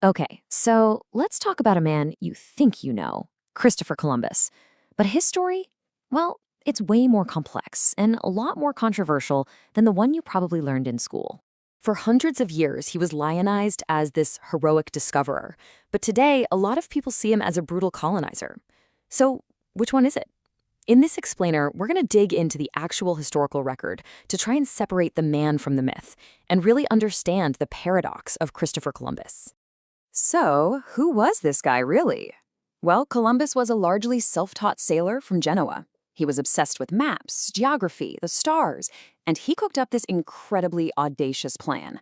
Okay, so let's talk about a man you think you know, Christopher Columbus. But his story? Well, it's way more complex and a lot more controversial than the one you probably learned in school. For hundreds of years, he was lionized as this heroic discoverer, but today, a lot of people see him as a brutal colonizer. So, which one is it? In this explainer, we're going to dig into the actual historical record to try and separate the man from the myth and really understand the paradox of Christopher Columbus. So, who was this guy really? Well, Columbus was a largely self-taught sailor from Genoa. He was obsessed with maps, geography, the stars, and he cooked up this incredibly audacious plan.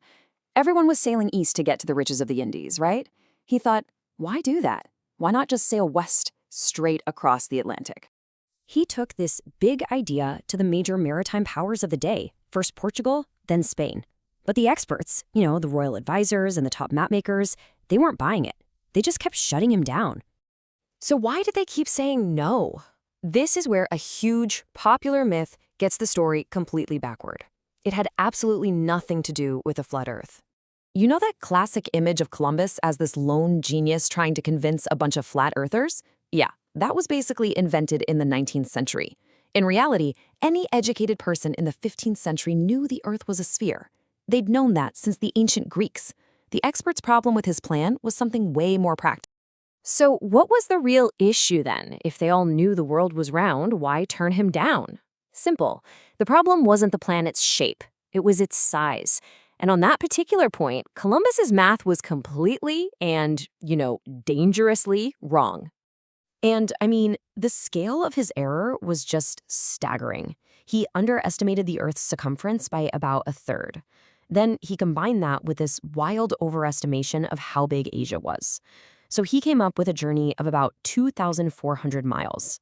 Everyone was sailing east to get to the riches of the Indies, right? He thought, why do that? Why not just sail west, straight across the Atlantic? He took this big idea to the major maritime powers of the day, first Portugal, then Spain. But the experts, the royal advisors and the top mapmakers, they weren't buying it. They just kept shutting him down. So why did they keep saying no? This is where a huge, popular myth gets the story completely backward. It had absolutely nothing to do with a flat Earth. You know that classic image of Columbus as this lone genius trying to convince a bunch of flat earthers? Yeah, that was basically invented in the 19th century. In reality, any educated person in the 15th century knew the Earth was a sphere. They'd known that since the ancient Greeks. The expert's problem with his plan was something way more practical. So what was the real issue then? If they all knew the world was round, why turn him down? Simple. The problem wasn't the planet's shape. It was its size. And on that particular point, Columbus's math was completely and, dangerously wrong. And, the scale of his error was just staggering. He underestimated the Earth's circumference by about a third. Then he combined that with this wild overestimation of how big Asia was. So he came up with a journey of about 2,400 miles.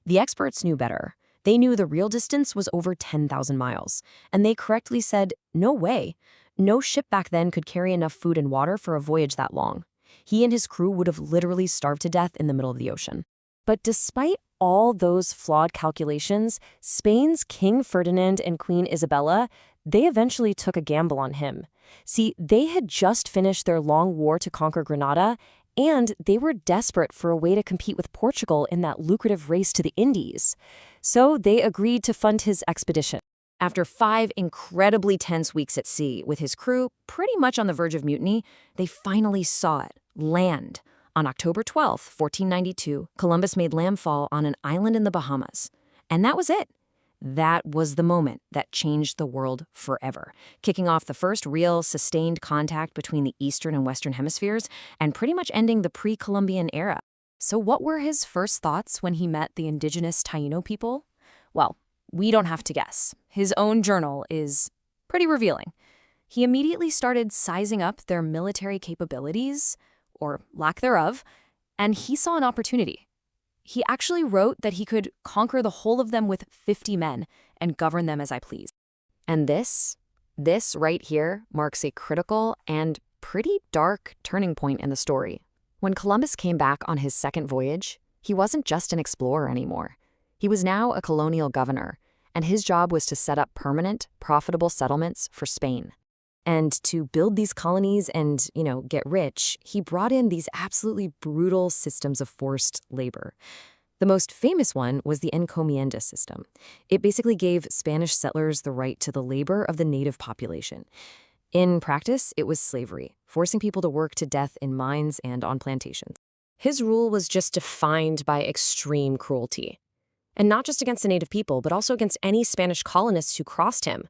The experts knew better. They knew the real distance was over 10,000 miles. And they correctly said, no way. No ship back then could carry enough food and water for a voyage that long. He and his crew would have literally starved to death in the middle of the ocean. But despite all those flawed calculations, Spain's King Ferdinand and Queen Isabella, they eventually took a gamble on him. See, they had just finished their long war to conquer Granada, and they were desperate for a way to compete with Portugal in that lucrative race to the Indies. So they agreed to fund his expedition. After 5 incredibly tense weeks at sea, with his crew pretty much on the verge of mutiny, they finally saw it, land. On October 12, 1492, Columbus made landfall on an island in the Bahamas. And that was it. That was the moment that changed the world forever, kicking off the first real, sustained contact between the Eastern and Western hemispheres and pretty much ending the pre-Columbian era. So what were his first thoughts when he met the indigenous Taino people? Well, we don't have to guess. His own journal is pretty revealing. He immediately started sizing up their military capabilities, or lack thereof, and he saw an opportunity. He actually wrote that he could conquer the whole of them with 50 men and govern them as I please. And this right here marks a critical and pretty dark turning point in the story. When Columbus came back on his second voyage, he wasn't just an explorer anymore. He was now a colonial governor, and his job was to set up permanent, profitable settlements for Spain. And to build these colonies and, get rich, he brought in these absolutely brutal systems of forced labor. The most famous one was the encomienda system. It basically gave Spanish settlers the right to the labor of the native population. In practice, it was slavery, forcing people to work to death in mines and on plantations. His rule was just defined by extreme cruelty. And not just against the native people, but also against any Spanish colonists who crossed him.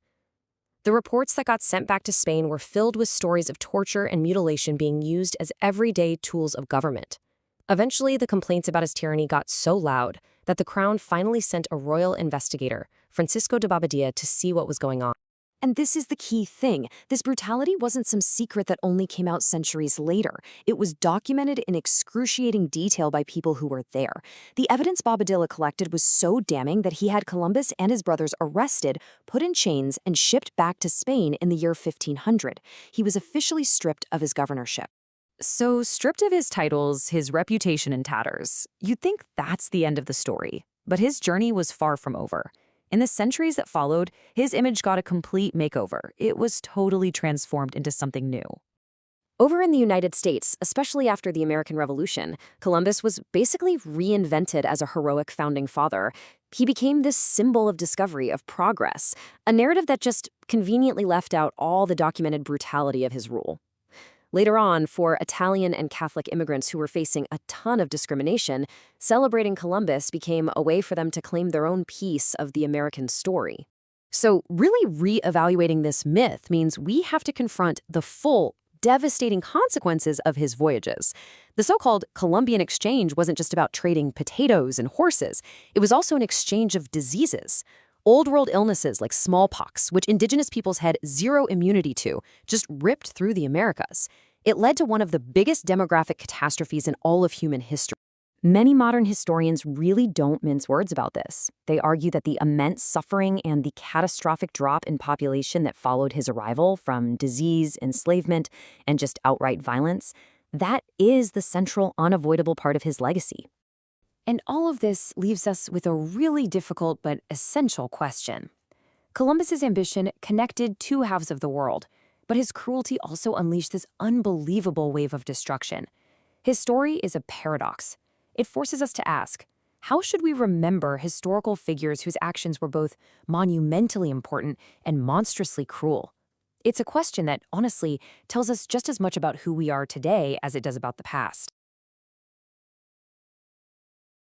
The reports that got sent back to Spain were filled with stories of torture and mutilation being used as everyday tools of government. Eventually, the complaints about his tyranny got so loud that the crown finally sent a royal investigator, Francisco de Bobadilla, to see what was going on. And this is the key thing. This brutality wasn't some secret that only came out centuries later. It was documented in excruciating detail by people who were there. The evidence Bobadilla collected was so damning that he had Columbus and his brothers arrested, put in chains, and shipped back to Spain in the year 1500. He was officially stripped of his governorship. So, stripped of his titles, his reputation in tatters, you'd think that's the end of the story. But his journey was far from over. In the centuries that followed, his image got a complete makeover. It was totally transformed into something new. Over in the United States, especially after the American Revolution, Columbus was basically reinvented as a heroic founding father. He became this symbol of discovery, of progress, a narrative that just conveniently left out all the documented brutality of his rule. Later on, for Italian and Catholic immigrants who were facing a ton of discrimination, celebrating Columbus became a way for them to claim their own piece of the American story. So, really re-evaluating this myth means we have to confront the full, devastating consequences of his voyages. The so-called Columbian Exchange wasn't just about trading potatoes and horses. It was also an exchange of diseases. Old world illnesses like smallpox, which indigenous peoples had zero immunity to, just ripped through the Americas. It led to one of the biggest demographic catastrophes in all of human history. Many modern historians really don't mince words about this. They argue that the immense suffering and the catastrophic drop in population that followed his arrival from disease, enslavement, and just outright violence, that is the central, unavoidable part of his legacy. And all of this leaves us with a really difficult but essential question. Columbus's ambition connected two halves of the world, but his cruelty also unleashed this unbelievable wave of destruction. His story is a paradox. It forces us to ask, how should we remember historical figures whose actions were both monumentally important and monstrously cruel? It's a question that, honestly, tells us just as much about who we are today as it does about the past.